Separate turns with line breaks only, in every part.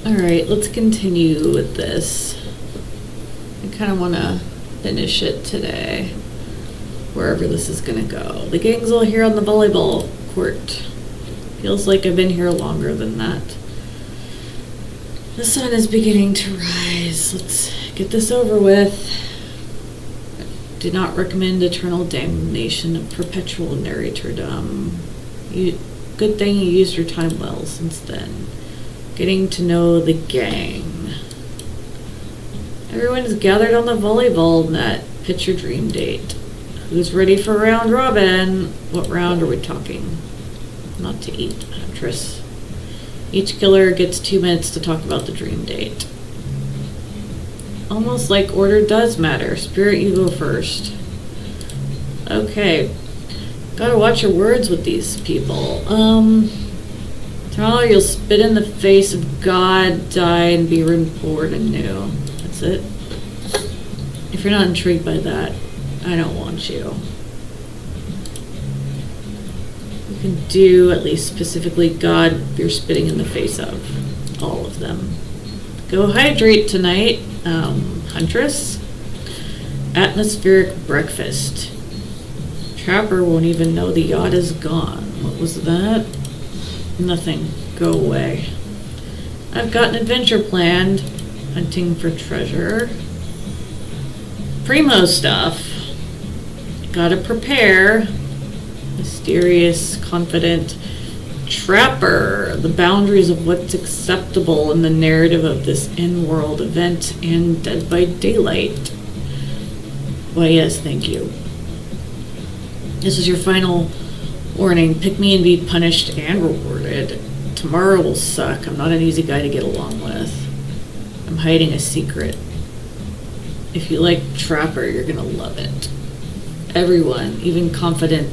Alright, let's continue with this. I kind of want to finish it today, wherever this is going to go. The gang's all here on the volleyball court. Feels like I've been here longer than that. The sun is beginning to rise. Let's get this over with. Do not recommend eternal damnation of perpetual narratordom. Good thing you used your time well since then. Getting to know the gang. Everyone's gathered on the volleyball net. Pitch your dream date. Who's ready for round robin? What round are we talking? Not to eat, Huntress. Each killer gets 2 minutes to talk about the dream date. Almost like order does matter. Spirit, you go first. Okay. Gotta watch your words with these people. Tomorrow you'll spit in the face of God, die, and be reborn anew. That's it. If you're not intrigued by that, I don't want you. You can do at least specifically God you're spitting in the face of. All of them. Go hydrate tonight, Huntress. Atmospheric breakfast. Trapper won't even know the yacht is gone. What was that? Nothing. Go away. I've got an adventure planned. Hunting for treasure. Primo stuff. Gotta prepare. Mysterious, confident Trapper. The boundaries of what's acceptable in the narrative of this in-world event and Dead by Daylight. Why, yes, thank you. This is your final warning. Pick me and be punished and rewarded. Tomorrow will suck. I'm not an easy guy to get along with. I'm hiding a secret. If you like Trapper, you're gonna love it. Everyone, even confident,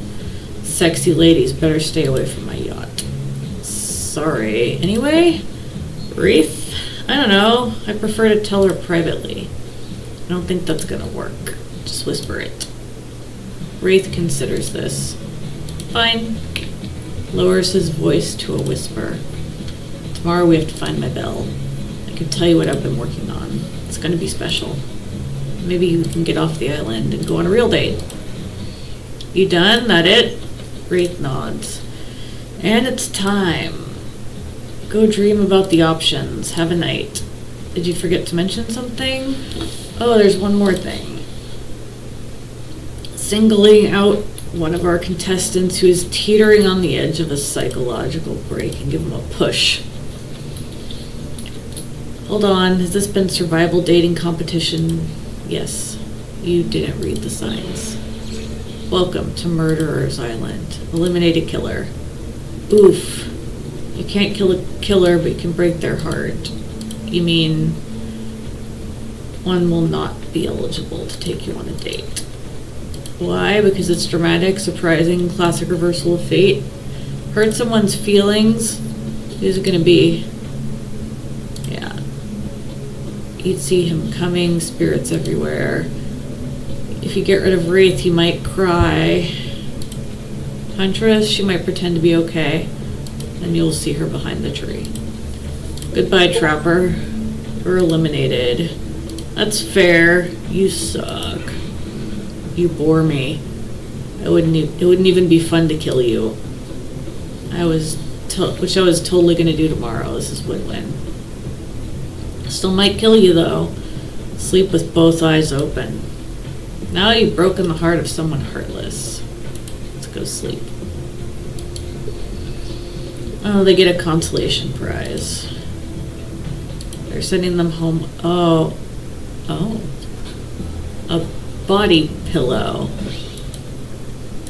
sexy ladies, better stay away from my yacht. Sorry. Anyway, Wraith? I don't know. I prefer to tell her privately. I don't think that's gonna work. Just whisper it. Wraith considers this. Fine. Lowers his voice to a whisper. Tomorrow we have to find my bell. I can tell you what I've been working on. It's going to be special. Maybe you can get off the island and go on a real date. You done? That it? Wraith nods. And it's time. Go dream about the options. Have a night. Did you forget to mention something? Oh, there's one more thing. Singling out one of our contestants who is teetering on the edge of a psychological break and give him a push. Hold on, has this been survival dating competition? Yes, you didn't read the signs. Welcome to Murderer's Island. Eliminate a killer. Oof. You can't kill a killer, but you can break their heart. You mean one will not be eligible to take you on a date. Why? Because it's dramatic, surprising, classic reversal of fate. Hurt someone's feelings. Who's it gonna be? Yeah. You'd see him coming, spirits everywhere. If you get rid of Wraith, he might cry. Huntress, she might pretend to be okay. Then you'll see her behind the tree. Goodbye, Trapper. We're eliminated. That's fair. You suck. You bore me. It wouldn't even be fun to kill you. Which I was totally gonna do tomorrow. This is win-win. Still might kill you though. Sleep with both eyes open. Now you've broken the heart of someone heartless. Let's go sleep. Oh, they get a consolation prize. They're sending them home. Oh. A body pillow.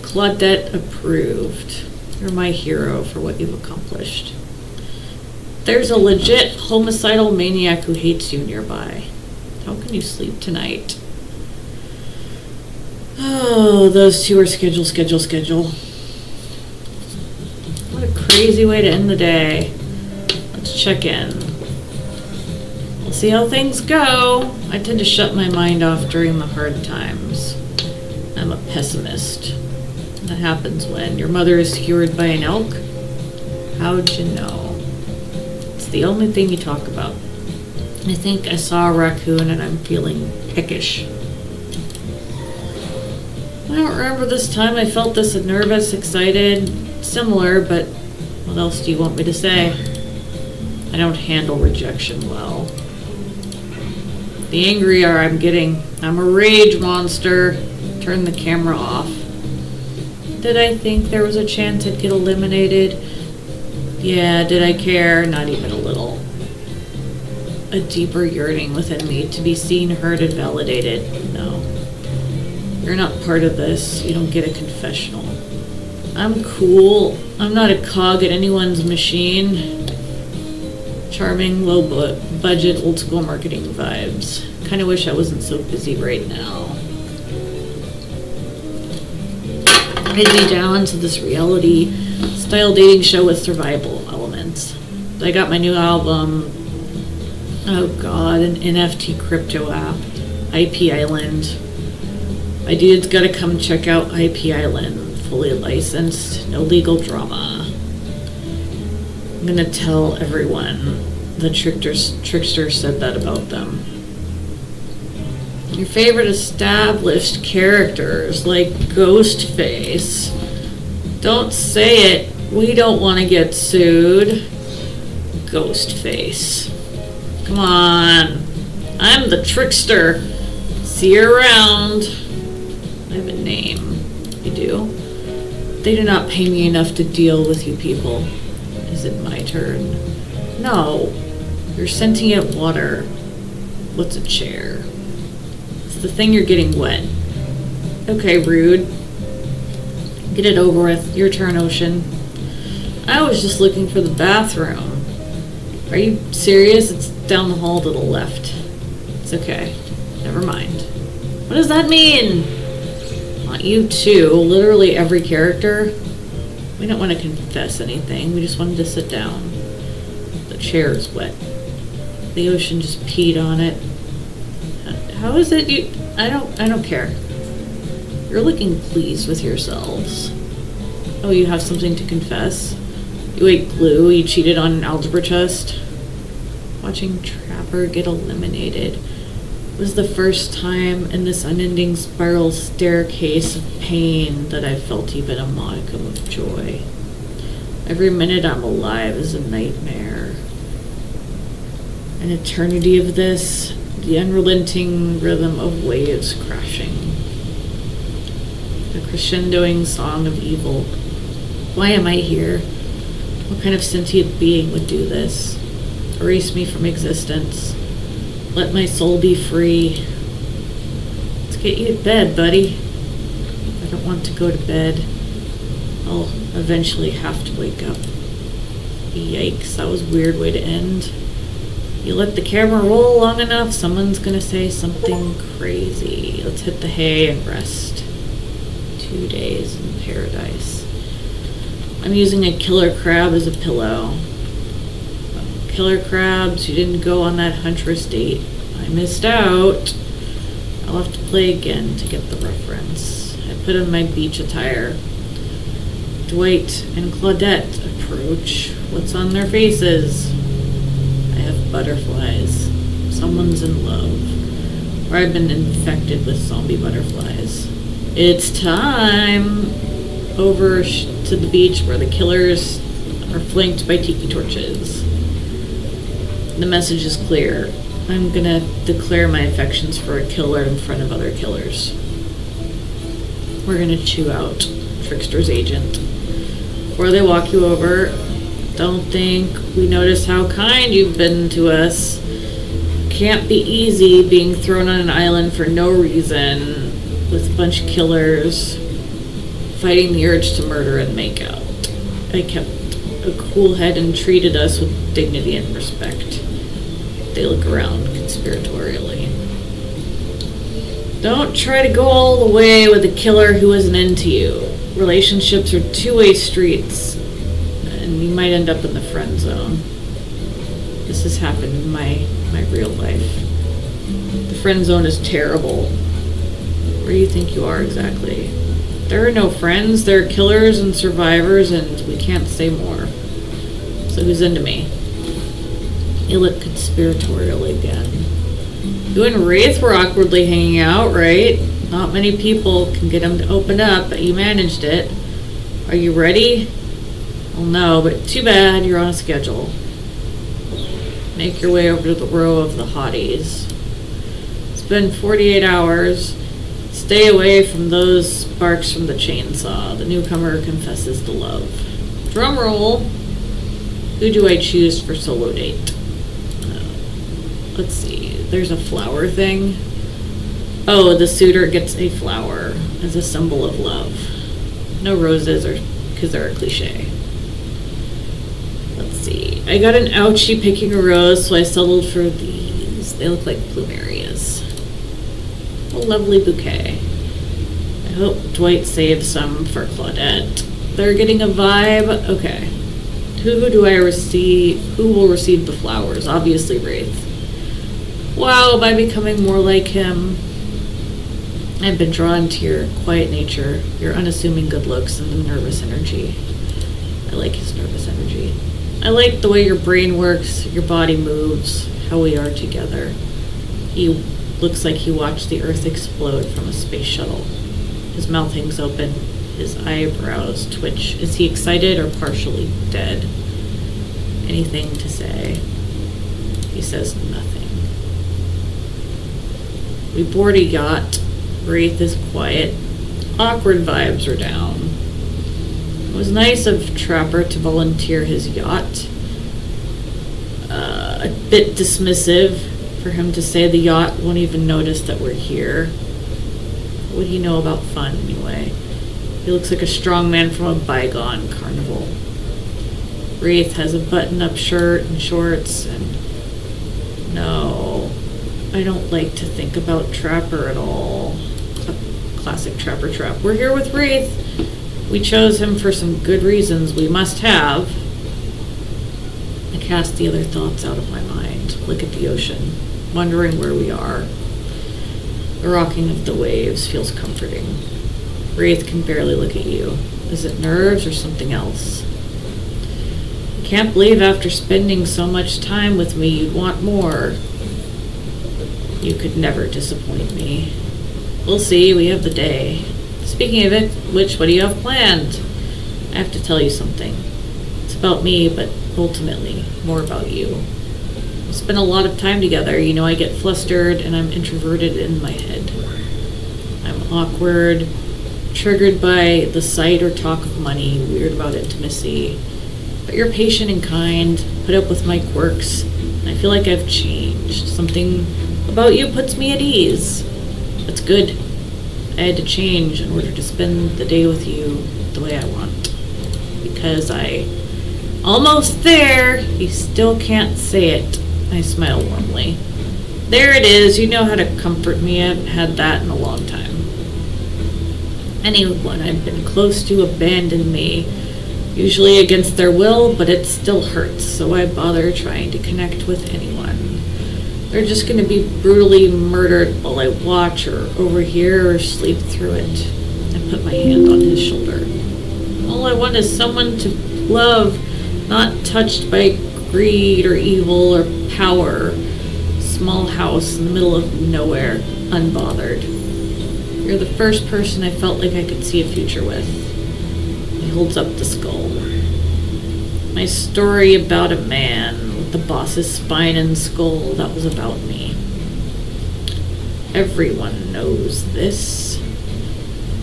Claudette approved. You're my hero for what you've accomplished. There's a legit homicidal maniac who hates you nearby. How can you sleep tonight? Oh, those two are schedule. What a crazy way to end the day. Let's check in. We'll see how things go. I tend to shut my mind off during the hard times. I'm a pessimist. That happens when your mother is skewered by an elk. How'd you know? It's the only thing you talk about. I think I saw a raccoon and I'm feeling peckish. I don't remember this time I felt this nervous, excited, similar, but what else do you want me to say? I don't handle rejection well. The angrier I'm getting, I'm a rage monster. Turn the camera off. Did I think there was a chance I'd get eliminated? Yeah, did I care? Not even a little. A deeper yearning within me to be seen, heard, and validated. No. You're not part of this. You don't get a confessional. I'm cool. I'm not a cog at anyone's machine. Charming, low budget, old school marketing vibes. Kinda wish I wasn't so busy right now. I'd be down to this reality style dating show with survival elements. I got my new album. Oh god, an NFT crypto app. IP Island. My dude's gotta come check out IP Island. Fully licensed, no legal drama. I'm gonna tell everyone the trickster said that about them. Your favorite established characters like Ghostface. Don't say it. We don't want to get sued. Ghostface. Come on. I'm the trickster. See you around. I have a name. You do? They do not pay me enough to deal with you people. Is it my turn? No. You're sentient water. What's a chair? It's the thing you're getting wet. Okay, rude. Get it over with. Your turn, Ocean. I was just looking for the bathroom. Are you serious? It's down the hall to the left. It's okay. Never mind. What does that mean? Not you too. Literally every character. We don't want to confess anything. We just wanted to sit down. The chair is wet. The Ocean just peed on it. How is it you... I don't care. You're looking pleased with yourselves. Oh, you have something to confess? You ate glue, you cheated on an algebra test. Watching Trapper get eliminated was the first time in this unending spiral staircase of pain that I felt even a modicum of joy. Every minute I'm alive is a nightmare. An eternity of this, the unrelenting rhythm of waves crashing. A crescendoing song of evil. Why am I here? What kind of sentient being would do this? Erase me from existence. Let my soul be free. Let's get you to bed, buddy. I don't want to go to bed. I'll eventually have to wake up. Yikes, that was a weird way to end. You let the camera roll long enough, someone's gonna say something crazy. Let's hit the hay and rest. 2 days in paradise. I'm using a killer crab as a pillow. Killer crabs, you didn't go on that huntress date. I missed out. I'll have to play again to get the reference. I put on my beach attire. Dwight and Claudette approach. What's on their faces? I have butterflies. Someone's in love. Or I've been infected with zombie butterflies. It's time! Over to the beach where the killers are flanked by tiki torches. The message is clear. I'm gonna declare my affections for a killer in front of other killers. We're gonna chew out Trickster's agent. Before they walk you over, don't think we notice how kind you've been to us. Can't be easy being thrown on an island for no reason with a bunch of killers fighting the urge to murder and make out. I kept a cool head and treated us with dignity and respect. They look around conspiratorially. Don't try to go all the way with a killer who isn't into you. Relationships are two-way streets, and you might end up in the friend zone. This has happened in my real life. The friend zone is terrible. Where do you think you are exactly? There are no friends, there are killers and survivors, and we can't say more. So who's into me? You look conspiratorial again. You and Wraith were awkwardly hanging out, right? Not many people can get him to open up, but you managed it. Are you ready? Well, no, but too bad you're on a schedule. Make your way over to the row of the hotties. It's been 48 hours. Stay away from those sparks from the chainsaw. The newcomer confesses to love. Drum roll. Who do I choose for solo date? Let's see. There's a flower thing. Oh, the suitor gets a flower as a symbol of love. No roses, or because they're a cliche. Let's see. I got an ouchie picking a rose, so I settled for these. They look like plumerias. A lovely bouquet. I hope Dwight saves some for Claudette. They're getting a vibe. Okay. Who do I receive? Who will receive the flowers? Obviously, Wraith. Wow, by becoming more like him, I've been drawn to your quiet nature, your unassuming good looks, and the nervous energy. I like his nervous energy. I like the way your brain works, your body moves, how we are together. He looks like he watched the Earth explode from a space shuttle. His mouth hangs open, his eyebrows twitch. Is he excited or partially dead? Anything to say? He says nothing. We board a yacht. Wraith is quiet. Awkward vibes are down. It was nice of Trapper to volunteer his yacht. A bit dismissive for him to say the yacht won't even notice that we're here. What would he know about fun anyway? He looks like a strong man from a bygone carnival. Wraith has a button-up shirt and shorts, and no, I don't like to think about Trapper at all. A classic Trapper trap. We're here with Wraith. We chose him for some good reasons we must have. I cast the other thoughts out of my mind. Look at the ocean, wondering where we are. The rocking of the waves feels comforting. Wraith can barely look at you. Is it nerves or something else? I can't believe after spending so much time with me you'd want more. You could never disappoint me. We'll see, we have the day. Speaking of it, what do you have planned? I have to tell you something. It's about me, but ultimately, more about you. We spend a lot of time together. You know, I get flustered and I'm introverted in my head. I'm awkward, triggered by the sight or talk of money, weird about intimacy. But you're patient and kind, put up with my quirks, and I feel like I've changed. Something about you puts me at ease. That's good. I had to change in order to spend the day with you the way I want. Because almost there. He still can't say it. I smile warmly. There it is. You know how to comfort me. I haven't had that in a long time. Anyone I've been close to abandoned me. Usually against their will, but it still hurts. So why bother trying to connect with anyone? They're just going to be brutally murdered while I watch or overhear or sleep through it. I put my hand on his shoulder. All I want is someone to love, not touched by greed or evil or power. Small house in the middle of nowhere, unbothered. You're the first person I felt like I could see a future with. He holds up the skull. My story about a man. The boss's spine and skull, that was about me. Everyone knows this.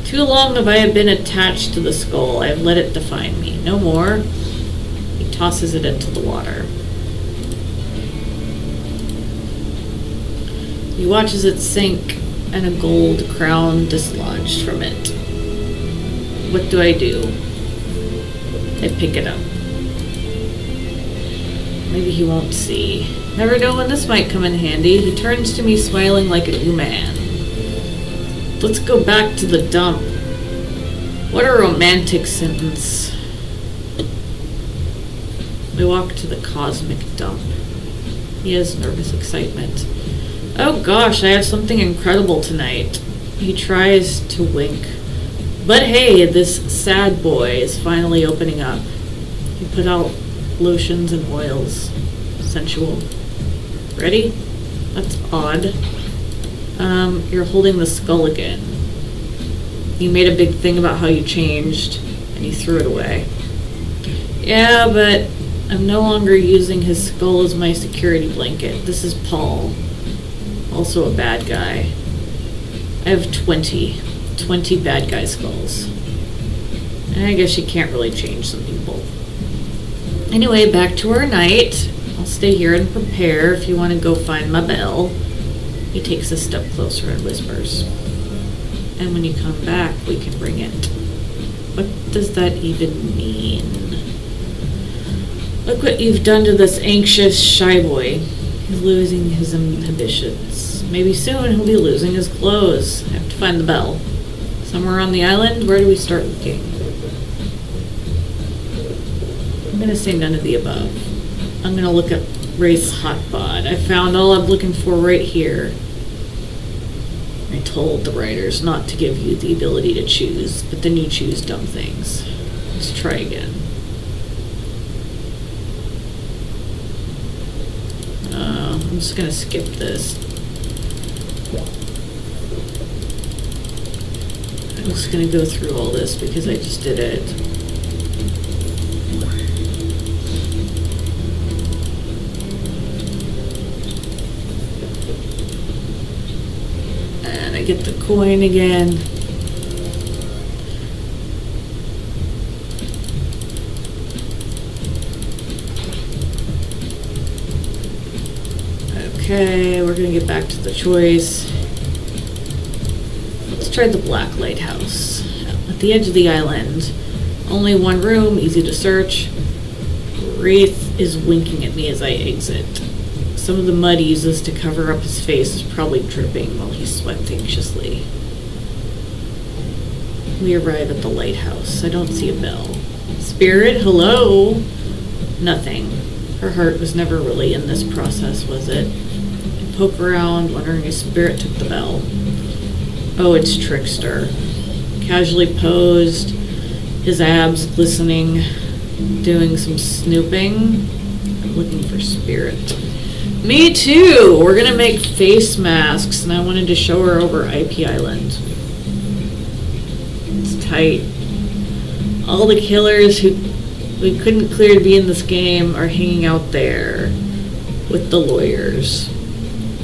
Too long have I been attached to the skull. I've let it define me. No more. He tosses it into the water. He watches it sink and a gold crown dislodged from it. What do? I pick it up. Maybe he won't see. Never know when this might come in handy. He turns to me smiling like a new man. Let's go back to the dump. What a romantic sentence. We walk to the cosmic dump. He has nervous excitement. Oh gosh, I have something incredible tonight. He tries to wink. But hey, this sad boy is finally opening up. He put out lotions and oils, consensual. Ready? That's odd. You're holding the skull again. You made a big thing about how you changed, and you threw it away. Yeah, but I'm no longer using his skull as my security blanket. This is Paul. Also a bad guy. I have 20 bad guy skulls. And I guess you can't really change some people. Anyway, back to our night. I'll stay here and prepare if you want to go find my bell. He takes a step closer and whispers. And when you come back, we can bring it. What does that even mean? Look what you've done to this anxious, shy boy. He's losing his inhibitions. Maybe soon he'll be losing his clothes. I have to find the bell. Somewhere on the island? Where do we start looking? I'm going to say none of the above. I'm going to look up Wraith's hotbod. I found all I'm looking for right here. I told the writers not to give you the ability to choose, but then you choose dumb things. Let's try again. I'm just going to skip this. I'm just going to go through all this because I just did it. And I get the coin again. Okay, we're gonna get back to the choice. Let's try the Black Lighthouse. At the edge of the island. Only one room, easy to search. Wraith is winking at me as I exit. Some of the mud he uses to cover up his face is probably dripping while he sweats anxiously. We arrive at the lighthouse. I don't see a bell. Spirit, hello? Nothing. Her heart was never really in this process, was it? I poke around, wondering if Spirit took the bell. Oh, it's Trickster. Casually posed, his abs glistening, doing some snooping. I'm looking for Spirit. Me too! We're gonna make face masks, and I wanted to show her over IP Island. It's tight. All the killers who we couldn't clear to be in this game are hanging out there with the lawyers.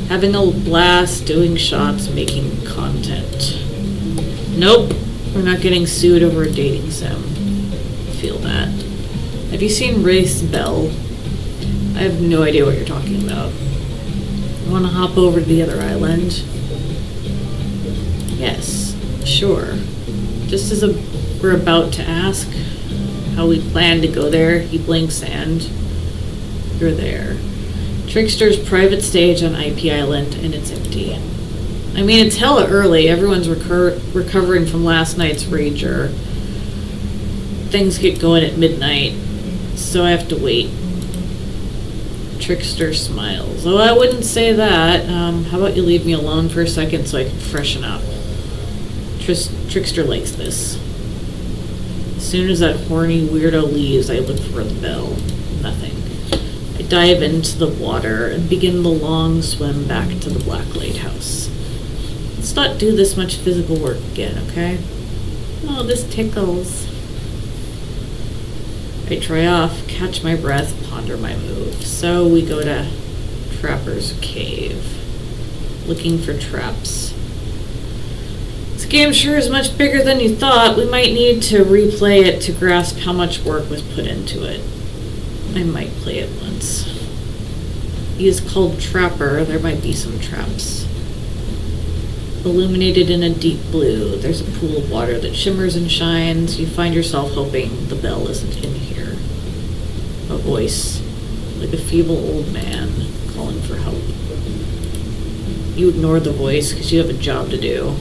Having a blast, doing shots, making content. Nope, we're not getting sued over a dating sim. Feel that. Have you seen Wraith's bell? I have no idea what you're talking about. You want to hop over to the other island? Yes, sure. Just as we're about to ask how we plan to go there, he blinks and you're there. Trickster's private stage on IP Island, and it's empty. I mean, it's hella early. Everyone's recovering from last night's rager. Things get going at midnight, so I have to wait. Trickster smiles. Oh, I wouldn't say that. How about you leave me alone for a second so I can freshen up? Trickster likes this. As soon as that horny weirdo leaves, I look for the bell. Nothing. I dive into the water and begin the long swim back to the Black Lighthouse. Let's not do this much physical work again, okay? Oh, this tickles. I dry off, catch my breath, ponder my move. So we go to Trapper's Cave, looking for traps. This game sure is much bigger than you thought. We might need to replay it to grasp how much work was put into it. I might play it once. He is called Trapper. There might be some traps. Illuminated in a deep blue, there's a pool of water that shimmers and shines. You find yourself hoping the bell isn't in here. A voice, like a feeble old man, calling for help. You ignore the voice because you have a job to do.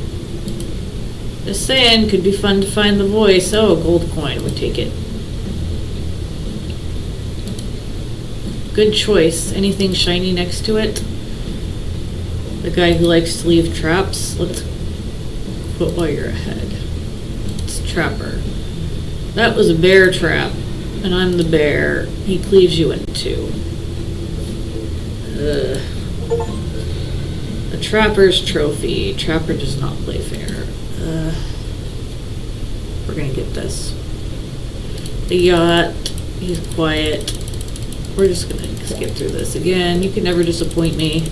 Just saying, could be fun to find the voice. Oh, a gold coin, would take it. Good choice. Anything shiny next to it? The guy who likes to leave traps. Let's quote while you're ahead. It's Trapper. That was a bear trap, and I'm the bear. He cleaves you in two. The Trapper's Trophy. Trapper does not play fair. We're gonna get this. The Yacht. He's quiet. We're just gonna skip through this again. You can never disappoint me.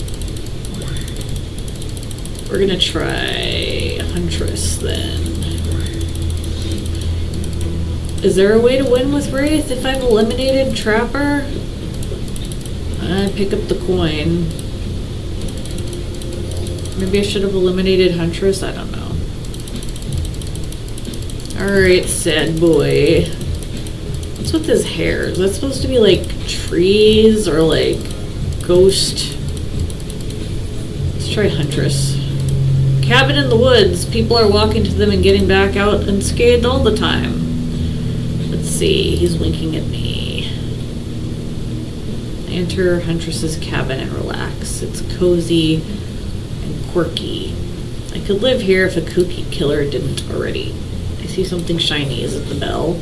We're gonna try Huntress then. Is there a way to win with Wraith if I've eliminated Trapper? I pick up the coin. Maybe I should have eliminated Huntress? I don't know. Alright, sad boy. What's with his hair? Is that supposed to be like trees or like ghost? Let's try Huntress. Cabin in the woods. People are walking to them and getting back out unscathed all the time. Let's see. He's winking at me. Enter Huntress's cabin and relax. It's cozy and quirky. I could live here if a kooky killer didn't already. I see something shiny. Is it the bell?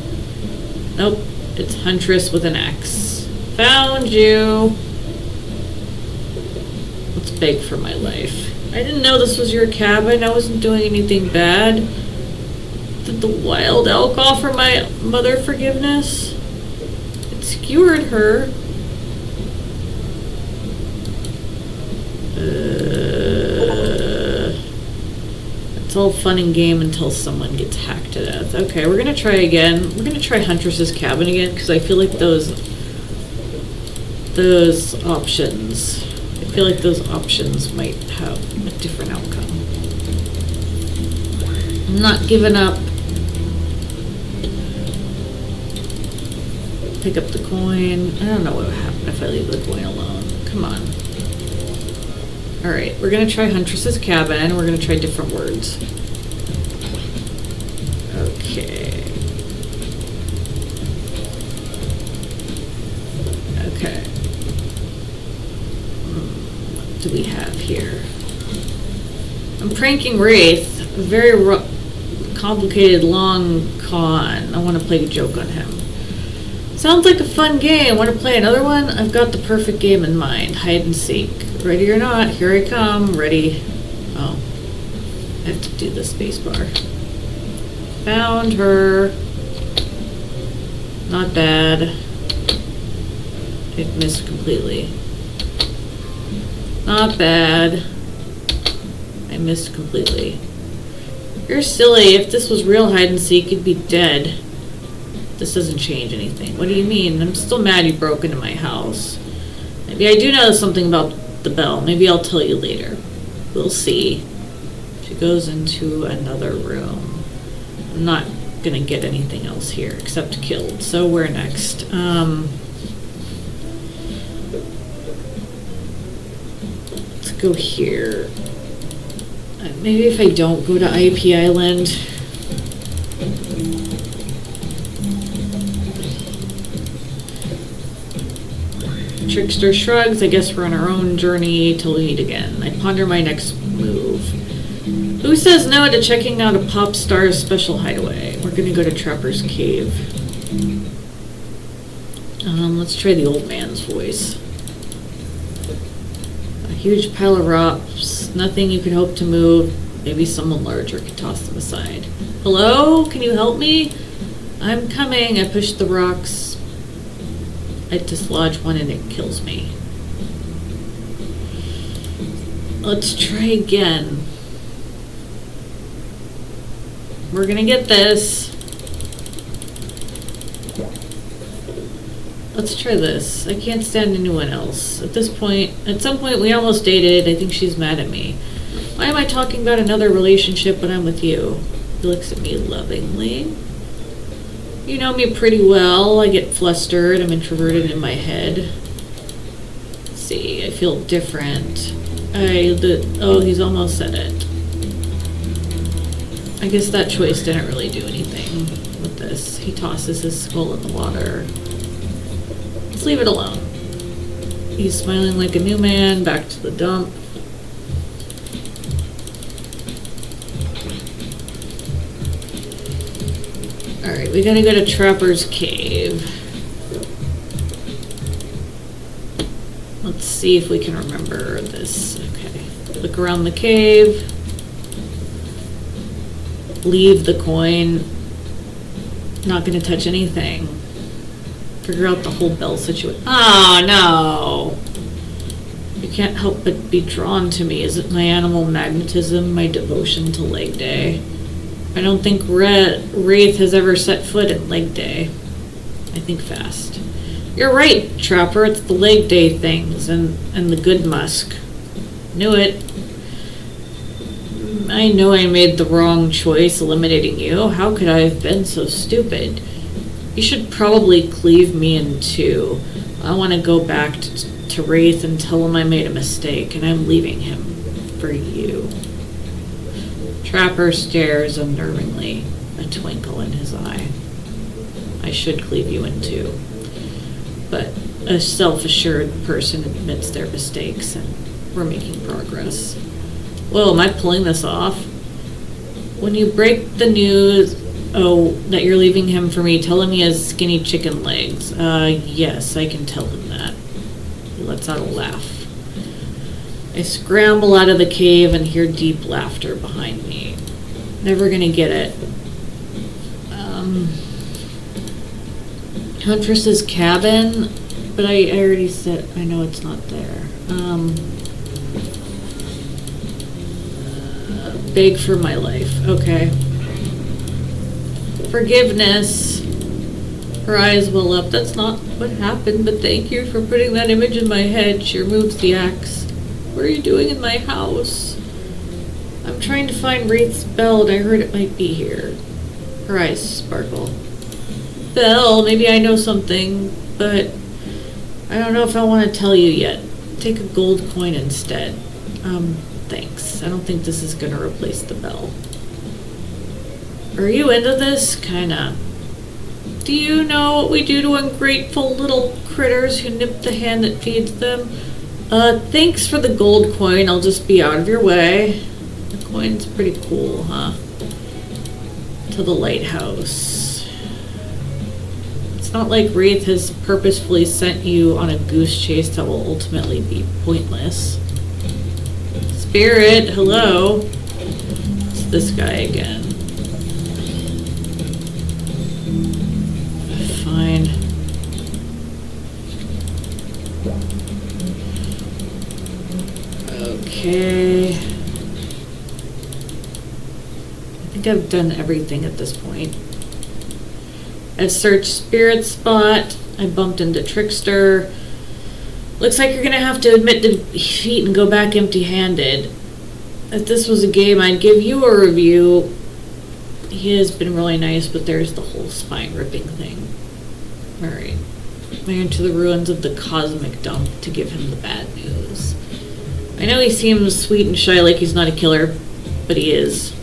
Nope. It's Huntress with an X. Found you! Let's beg for my life. I didn't know this was your cabin. I wasn't doing anything bad. Did the wild elk offer my mother forgiveness? It skewered her. It's all fun and game until someone gets hacked to death. Okay, we're gonna try again. We're gonna try Huntress's cabin again because I feel like those options. I feel like those options might have a different outcome. I'm not giving up. Pick up the coin. I don't know what would happen if I leave the coin alone. Come on. Alright, we're gonna try Huntress's cabin. We're gonna try different words. Okay. Okay. What do we have here? I'm pranking Wraith. A very complicated, long con. I want to play a joke on him. Sounds like a fun game. Want to play another one? I've got the perfect game in mind. Hide and seek. Ready or not, here I come. Ready. Oh. I have to do the space bar. Found her. Not bad. It missed completely. Not bad. I missed completely. You're silly. If this was real hide and seek, you'd be dead. This doesn't change anything. What do you mean? I'm still mad you broke into my house. Maybe I do know something about the bell. Maybe I'll tell you later. We'll see. She goes into another room. I'm not gonna get anything else here except killed. So where next? Let's go here. Maybe if I don't go to IP Island. Trickster shrugs. I guess we're on our own journey till we meet again. I ponder my next move. Who says no to checking out a pop star's special hideaway? We're gonna go to Trapper's Cave. Let's try the old man's voice. A huge pile of rocks. Nothing you could hope to move. Maybe someone larger could toss them aside. Hello? Can you help me? I'm coming. I push the rocks. I dislodge one and it kills me. Let's try again. We're gonna get this. Let's try this. I can't stand anyone else. At some point we almost dated. I think she's mad at me. Why am I talking about another relationship when I'm with you? He looks at me lovingly. You know me pretty well. I get flustered. I'm introverted in my head. Let's see. I feel different. Oh, he's almost said it. I guess that choice didn't really do anything with this. He tosses his skull in the water. Let's leave it alone. He's smiling like a new man. Back to the dump. Alright, we gotta go to Trapper's Cave. Let's see if we can remember this. Okay. Look around the cave. Leave the coin. Not gonna touch anything. Figure out the whole bell situation. Oh, no. You can't help but be drawn to me. Is it my animal magnetism, my devotion to leg day? I don't think Wraith has ever set foot in leg day. I think fast. You're right, Trapper. It's the leg day things and the good musk. Knew it. I know I made the wrong choice eliminating you. How could I have been so stupid? You should probably cleave me in two. I want to go back to Wraith and tell him I made a mistake, and I'm leaving him for you. Trapper stares unnervingly, a twinkle in his eye. I should cleave you in two. But a self-assured person admits their mistakes, and we're making progress. Whoa, am I pulling this off? When you break the news, that you're leaving him for me, tell him he has skinny chicken legs. Yes, I can tell him that. He lets out a laugh. I scramble out of the cave and hear deep laughter behind me. Never gonna get it. Huntress's cabin, but I already said, I know it's not there. Beg for my life. Okay. Forgiveness. Her eyes well up. That's not what happened, but thank you for putting that image in my head. She removes the axe. What are you doing in my house? I'm trying to find Wraith's bell, and I heard it might be here. Her eyes sparkle. Bell, maybe I know something, but I don't know if I want to tell you yet. Take a gold coin instead. Thanks. I don't think this is going to replace the bell. Are you into this? Kinda. Do you know what we do to ungrateful little critters who nip the hand that feeds them? Thanks for the gold coin. I'll just be out of your way. The coin's pretty cool, huh? To the lighthouse. It's not like Wraith has purposefully sent you on a goose chase that will ultimately be pointless. Spirit, hello. It's this guy again. Fine. Okay. I think I've done everything at this point. I've searched Spirit Spot. I bumped into Trickster. Looks like you're gonna have to admit defeat and go back empty-handed. If this was a game, I'd give you a review. He has been really nice, but there's the whole spine-ripping thing. Alright. We're into the ruins of the cosmic dump to give him the bad news. I know he seems sweet and shy like he's not a killer, but he is.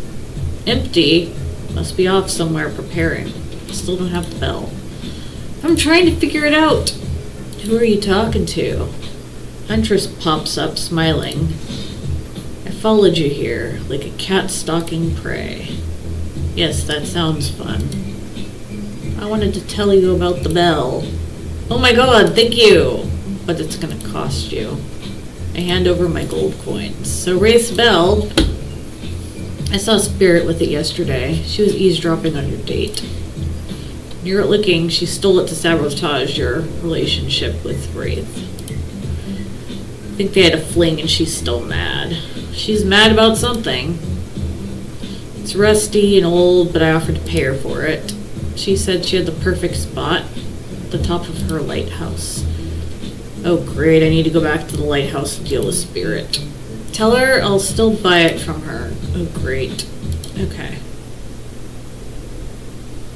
Empty. Must be off somewhere preparing. Still don't have the bell. I'm trying to figure it out. Who are you talking to? Huntress pops up, smiling. I followed you here, like a cat stalking prey. Yes, that sounds fun. I wanted to tell you about the bell. Oh my god, thank you! But it's gonna cost you. I hand over my gold coins. So Wraith's bell. I saw Spirit with it yesterday. She was eavesdropping on your date. Near it looking, she stole it to sabotage your relationship with Wraith. I think they had a fling and she's still mad. She's mad about something. It's rusty and old, but I offered to pay her for it. She said she had the perfect spot at the top of her lighthouse. Oh great, I need to go back to the lighthouse and deal with Spirit. Tell her I'll still buy it from her. Oh great. Okay.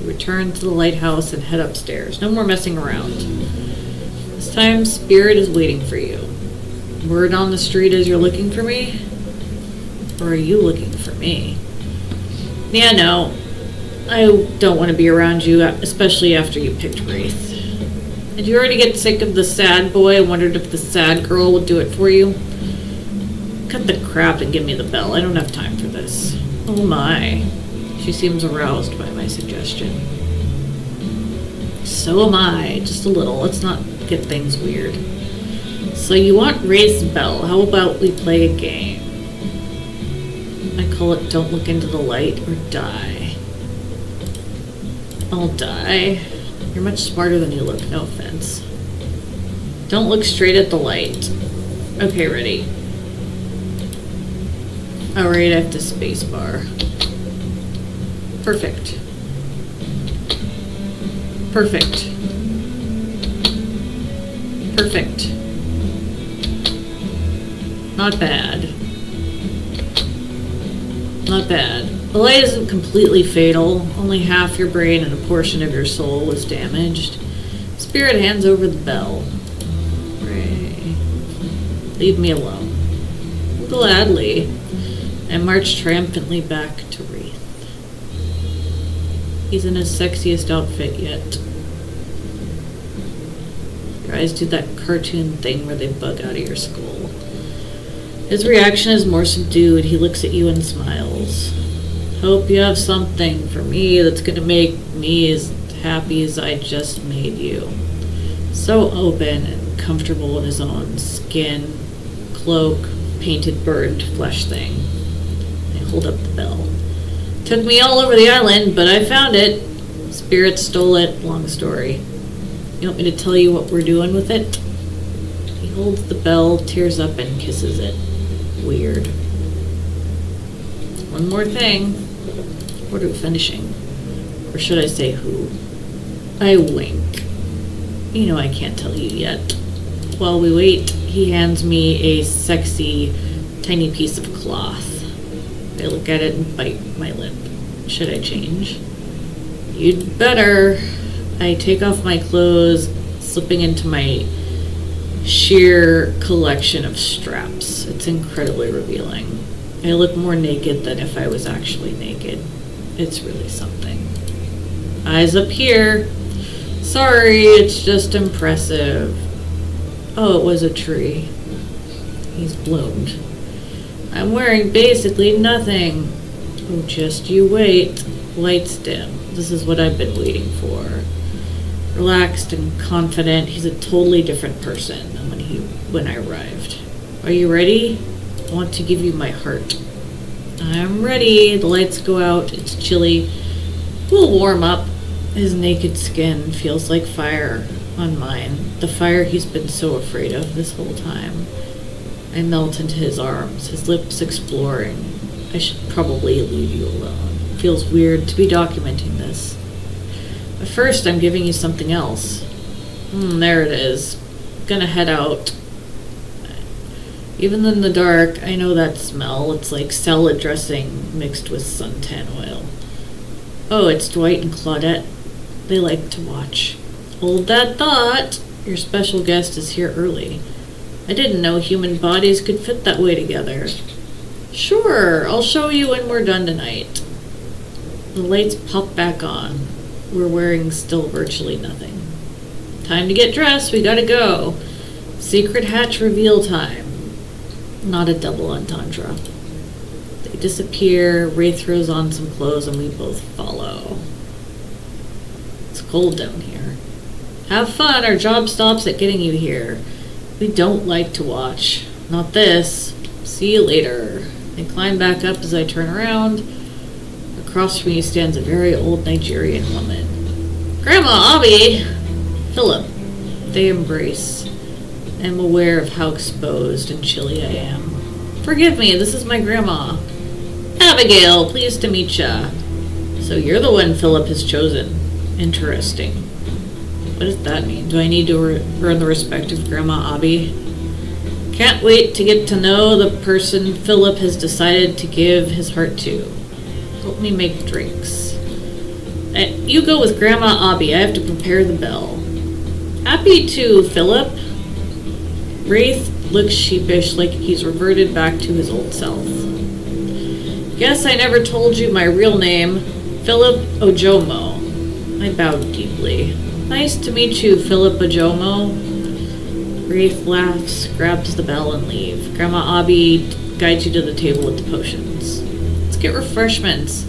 Return to the lighthouse and head upstairs. No more messing around. This time, Spirit is waiting for you. Word on the street is you're looking for me? Or are you looking for me? Yeah, no. I don't want to be around you, especially after you picked Wraith. Did you already get sick of the sad boy and wondered if the sad girl would do it for you? Cut the crap and give me the bell. I don't have time for this. Oh my. She seems aroused by my suggestion. So am I. Just a little. Let's not get things weird. So you want Wraith's bell. How about we play a game? I call it Don't Look Into the Light or Die. I'll die. You're much smarter than you look, no offense. Don't look straight at the light. Okay, ready. Alright, I have to spacebar. Perfect. Perfect. Perfect. Not bad. Not bad. The light isn't completely fatal. Only half your brain and a portion of your soul was damaged. Spirit hands over the bell. Pray. Leave me alone. Gladly. I march triumphantly back to Wraith. He's in his sexiest outfit yet. Your eyes do that cartoon thing where they bug out of your skull. His reaction is more subdued. He looks at you and smiles. Hope you have something for me that's gonna make me as happy as I just made you. So open and comfortable in his own skin, cloak, painted bird flesh thing. I hold up the bell. Took me all over the island, but I found it. Spirit stole it. Long story. You want me to tell you what we're doing with it? He holds the bell, tears up, and kisses it. Weird. One more thing. What are we finishing? Or should I say who? I wink. You know I can't tell you yet. While we wait, he hands me a sexy, tiny piece of cloth. I look at it and bite my lip. Should I change? You'd better. I take off my clothes, slipping into my sheer collection of straps. It's incredibly revealing. I look more naked than if I was actually naked. It's really something. Eyes up here. Sorry, it's just impressive. Oh, it was a tree. He's bloomed. I'm wearing basically nothing. Oh, just you wait. Lights dim. This is what I've been waiting for. Relaxed and confident. He's a totally different person than when I arrived. Are you ready? I want to give you my heart. I'm ready. The lights go out. It's chilly. We'll warm up. His naked skin feels like fire on mine. The fire he's been so afraid of this whole time. I melt into his arms, his lips exploring. I should probably leave you alone. It feels weird to be documenting this. But first, I'm giving you something else. There it is. Gonna head out. Even in the dark, I know that smell. It's like salad dressing mixed with suntan oil. Oh, it's Dwight and Claudette. They like to watch. Hold that thought. Your special guest is here early. I didn't know human bodies could fit that way together. Sure, I'll show you when we're done tonight. The lights pop back on. We're wearing still virtually nothing. Time to get dressed, we gotta go. Secret hatch reveal time. Not a double entendre. They disappear, Wraith throws on some clothes, and we both follow. It's cold down here. Have fun, our job stops at getting you here. We don't like to watch. Not this. See you later. I climb back up as I turn around. Across from me stands a very old Nigerian woman. Grandma Abby! Philip. They embrace. I'm aware of how exposed and chilly I am. Forgive me, this is my grandma. Abigail, pleased to meet ya. So you're the one Philip has chosen. Interesting. What does that mean? Do I need to earn the respect of Grandma Abby? Can't wait to get to know the person Philip has decided to give his heart to. Help me make drinks. You go with Grandma Abby. I have to prepare the bell. Happy to, Philip. Wraith looks sheepish, like he's reverted back to his old self. Guess I never told you my real name, Philip Ojomo. I bowed deeply. Nice to meet you, Philip Ojomo. Wraith laughs, grabs the bell, and leaves. Grandma Abby guides you to the table with the potions. Let's get refreshments.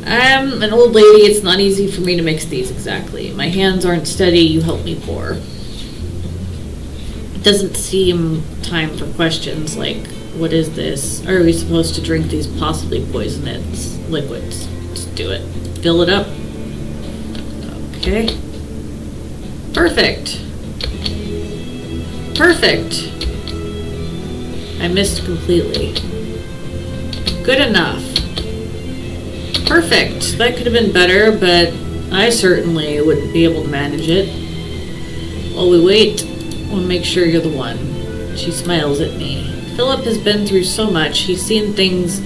I'm an old lady. It's not easy for me to mix these exactly. My hands aren't steady. You help me pour. Doesn't seem time for questions like, what is this? Are we supposed to drink these possibly poisonous liquids? Just do it. Fill it up. Okay. Perfect. Perfect. I missed completely. Good enough. Perfect. That could have been better, but I certainly wouldn't be able to manage it. While we wait, we'll make sure you're the one. She smiles at me. Philip has been through so much. He's seen things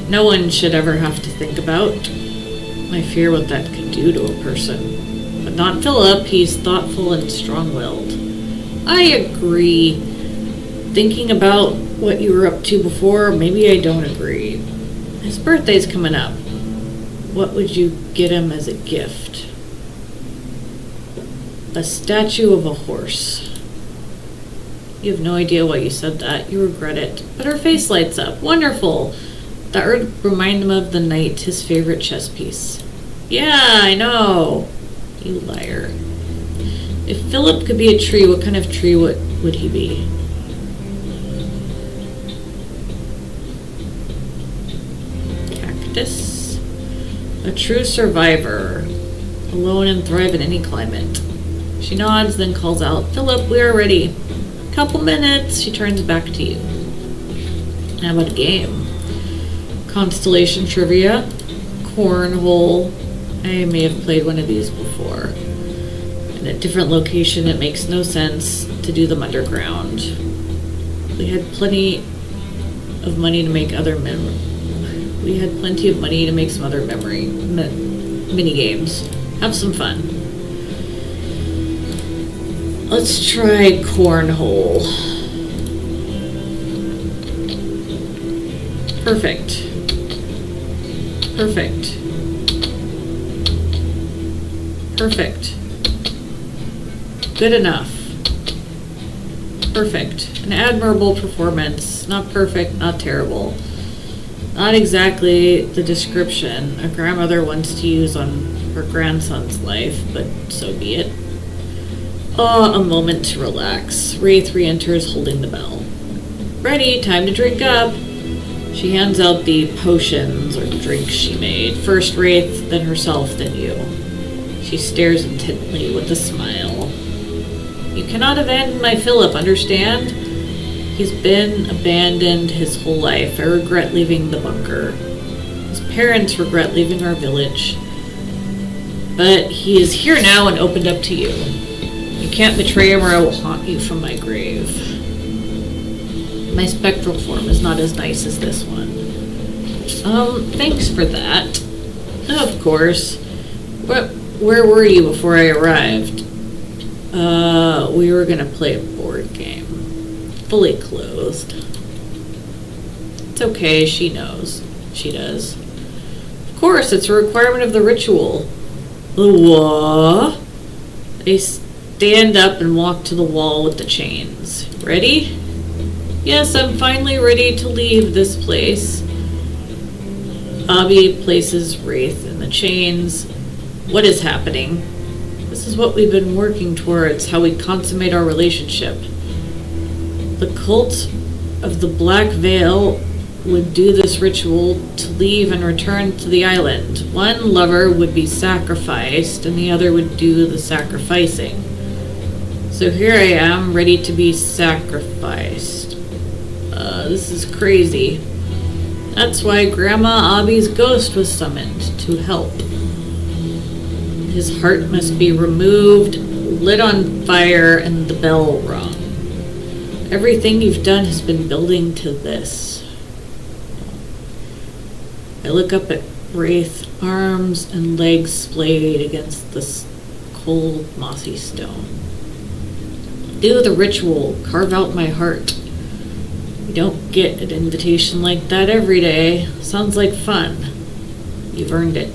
no one should ever have to think about. I fear what that could do to a person. But not Philip. He's thoughtful and strong-willed. I agree. Thinking about what you were up to before, maybe I don't agree. His birthday's coming up. What would you get him as a gift? A statue of a horse. You have no idea why you said that. You regret it. But her face lights up. Wonderful. That would remind him of the knight, his favorite chess piece. Yeah, I know. You liar. If Philip could be a tree, what kind of tree would he be? Cactus. A true survivor. Alone and thrive in any climate. She nods, then calls out, Philip, we are ready. Couple minutes. She turns back to you. How about a game? Constellation trivia. Cornhole. I may have played one of these before. In a different location, it makes no sense to do them underground. We had plenty of money to make some other mini games. Have some fun. Let's try cornhole. Perfect. Perfect. Perfect. Good enough. Perfect. An admirable performance. Not perfect, not terrible. Not exactly the description a grandmother wants to use on her grandson's life, but so be it. A moment to relax. Wraith re-enters holding the bell. Ready, time to drink up. She hands out the potions or drinks she made. First Wraith, then herself, then you. She stares intently with a smile. You cannot abandon my Philip, understand? He's been abandoned his whole life. I regret leaving the bunker. His parents regret leaving our village. But he is here now and opened up to you. You can't betray him or I will haunt you from my grave. My spectral form is not as nice as this one. Thanks for that. Of course. Where were you before I arrived? We were gonna play a board game. Fully clothed. It's okay, she knows. She does. Of course, it's a requirement of the ritual. What? They stand up and walk to the wall with the chains. Ready? Yes, I'm finally ready to leave this place. Abby places Wraith in the chains. What is happening? This is what we've been working towards, how we consummate our relationship. The cult of the Black Veil would do this ritual to leave and return to the island. One lover would be sacrificed and the other would do the sacrificing. So here I am, ready to be sacrificed. This is crazy. That's why Grandma Abby's ghost was summoned, to help. His heart must be removed, lit on fire, and the bell rung. Everything you've done has been building to this. I look up at Wraith, arms and legs splayed against the cold, mossy stone. Do the ritual, carve out my heart. You don't get an invitation like that every day. Sounds like fun. You've earned it.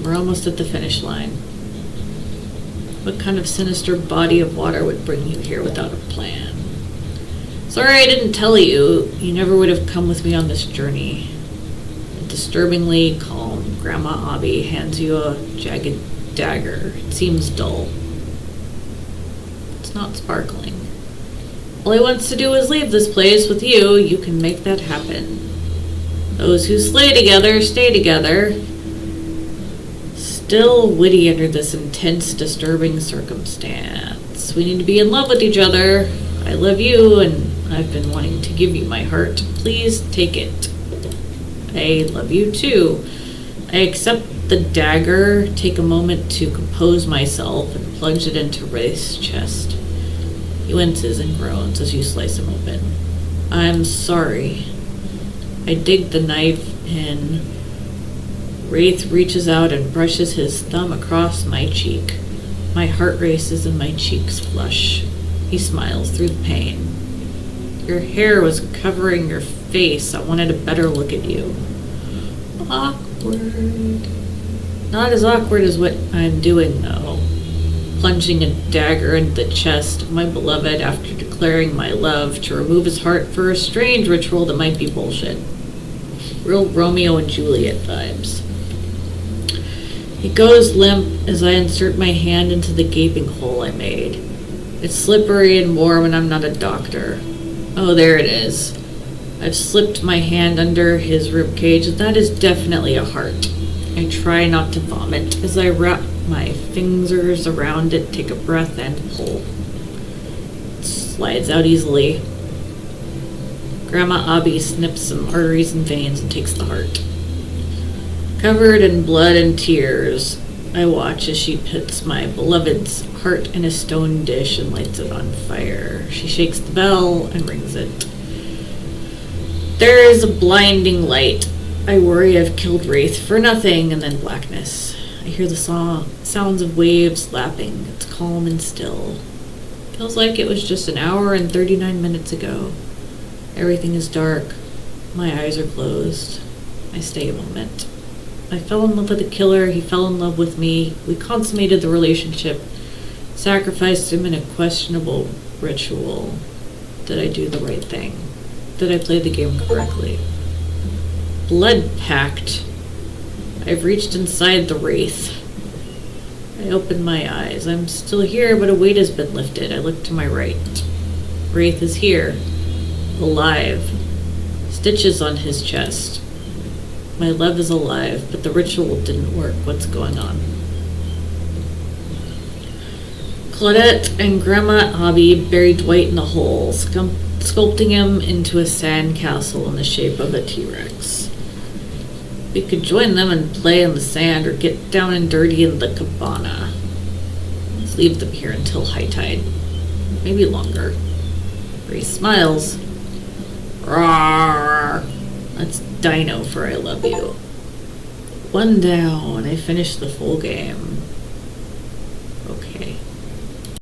We're almost at the finish line. What kind of sinister body of water would bring you here without a plan? Sorry I didn't tell you. You never would have come with me on this journey. Disturbingly calm, Grandma Abby hands you a jagged dagger. It seems dull. It's not sparkling. All he wants to do is leave this place with you. You can make that happen. Those who slay together stay together. Still witty under this intense, disturbing circumstance. We need to be in love with each other. I love you, and I've been wanting to give you my heart. Please take it. I love you too. I accept the dagger, take a moment to compose myself, and plunge it into Wraith's chest. He winces and groans as you slice him open. I'm sorry. I dig the knife in. Wraith reaches out and brushes his thumb across my cheek. My heart races and my cheeks flush. He smiles through the pain. Your hair was covering your face. I wanted a better look at you. Awkward. Not as awkward as what I'm doing, though. Plunging a dagger into the chest of my beloved after declaring my love to remove his heart for a strange ritual that might be bullshit. Real Romeo and Juliet vibes. He goes limp as I insert my hand into the gaping hole I made. It's slippery and warm, and I'm not a doctor. Oh, there it is. I've slipped my hand under his ribcage, and that is definitely a heart. I try not to vomit as I wrap my fingers around it, take a breath, and pull. It slides out easily. Grandma Abby snips some arteries and veins and takes the heart. Covered in blood and tears, I watch as she puts my beloved's heart in a stone dish and lights it on fire. She shakes the bell and rings it. There is a blinding light. I worry I've killed Wraith for nothing, and then blackness. I hear the sounds of waves lapping. It's calm and still. Feels like it was just an hour and 39 minutes ago. Everything is dark. My eyes are closed. I stay a moment. I fell in love with the killer. He fell in love with me. We consummated the relationship. Sacrificed him in a questionable ritual. Did I do the right thing? Did I play the game correctly? Blood pact. I've reached inside the Wraith. I open my eyes. I'm still here, but a weight has been lifted. I look to my right. Wraith is here. Alive. Stitches on his chest. My love is alive, but the ritual didn't work. What's going on? Claudette and Grandma Abby buried Dwight in the hole, sculpting him into a sand castle in the shape of a T-Rex. We could join them and play in the sand or get down and dirty in the cabana. Let's leave them here until high tide. Maybe longer. Ray smiles. Rawr. That's Dino for I love you. One down. I finished the full game. Okay.